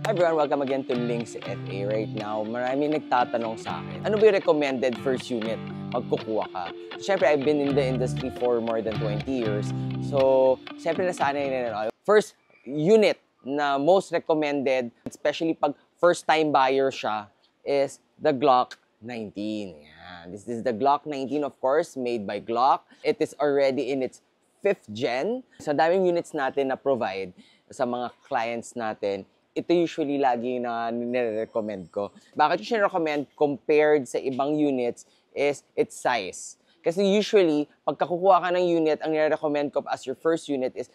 Hi everyone, welcome again to Links FA. Right now, maraming nagtatanong sa akin, ano ba yung recommended first unit pag kukuha ka? So, syempre, I've been in the industry for more than 20 years. So, syempre, nasanay na first unit na most recommended, especially pag first time buyer siya, is the Glock 19. Yeah, this is the Glock 19, of course, made by Glock. It is already in its 5th gen. So, daming units natin na provide sa mga clients natin. Ito usually lagi na nire-recommend ko. Bakit yung recommend compared sa ibang units is its size. Kasi usually, pagkakukuha ka ng unit, ang nire-recommend ko as your first unit is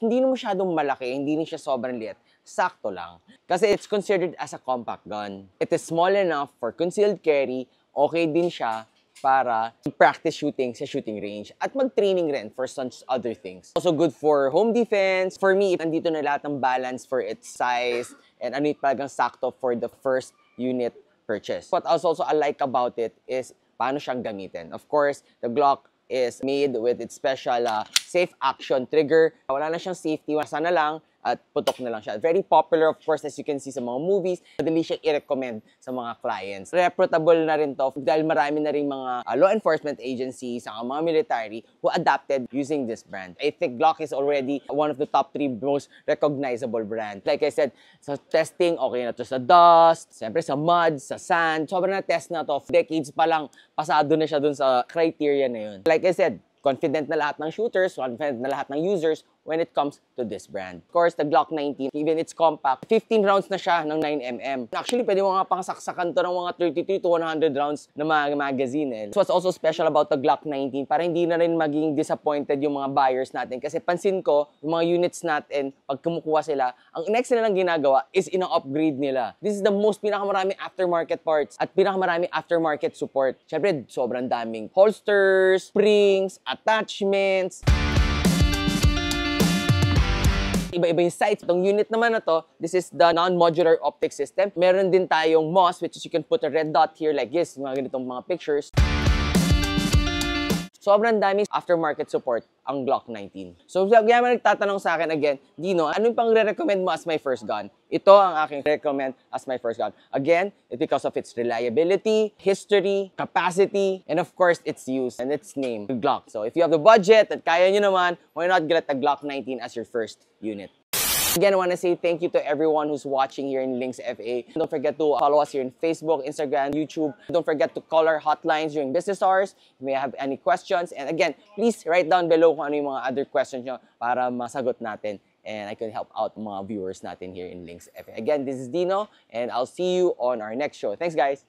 hindi na masyadong malaki, hindi na siya sobrang liit. Sakto lang. Kasi it's considered as a compact gun. It is small enough for concealed carry. Okay din siya para practice shooting sa shooting range at mag-training rin for such other things. Also good for home defense. For me, nandito na lahat ng balance for its size and ano yung talagang sakto for the first unit purchase. What also I like about it is paano siyang gamitin. Of course, the Glock is made with its special safe action trigger. Wala na siyang safety, sana lang at putok na lang siya. Very popular, of course, as you can see sa mga movies. Madali siyang i-recommend sa mga clients. Reputable na rin to dahil marami na rin mga law enforcement agencies, mga military who adapted using this brand. I think Glock is already one of the top 3 most recognizable brands. Like I said, sa testing, okay na to sa dust, siyempre sa mud, sa sand. Sobrang na-test na to. Decades pa lang, pasado na siya dun sa criteria na yun. Like I said, confident na lahat ng shooters, confident na lahat ng users when it comes to this brand. Of course, the Glock 19, even it's compact, 15 rounds na siya ng 9mm. Actually, pwede mo nga pangsaksakan to ng mga 33 to 100 rounds na mga magazine. So what's also special about the Glock 19, para hindi na rin maging disappointed yung mga buyers natin. Kasi pansin ko, yung mga units natin, pag kumukuha sila, ang next na lang ginagawa is ina-upgrade nila. This is the most pinakamaraming aftermarket parts at pinakamaraming aftermarket support. Siyempre, sobrang daming holsters, springs, attachments. Iba-iba yung sights. Itong unit naman na to, this is the non-modular optic system. Meron din tayong MOS, which is you can put a red dot here like this, mga ganitong mga pictures. Sobrang daming aftermarket support ang Glock 19. So, kaya man nagtatanong sa akin again, Dino, ano yung pang re-recommend mo as my first gun? Ito ang aking recommend as my first gun. Again, it's because of its reliability, history, capacity, and of course, its use and its name, Glock. So, if you have the budget at kaya nyo naman, why not get the Glock 19 as your first unit? Again, I want to say thank you to everyone who's watching here in Links FA. Don't forget to follow us here in Facebook, Instagram, YouTube. Don't forget to call our hotlines during business hours. If you may have any questions. And again, please write down below kung ano yung mga other questions nyo para masagot natin. And I can help out mga viewers natin here in Links FA. Again, this is Dino, and I'll see you on our next show. Thanks, guys!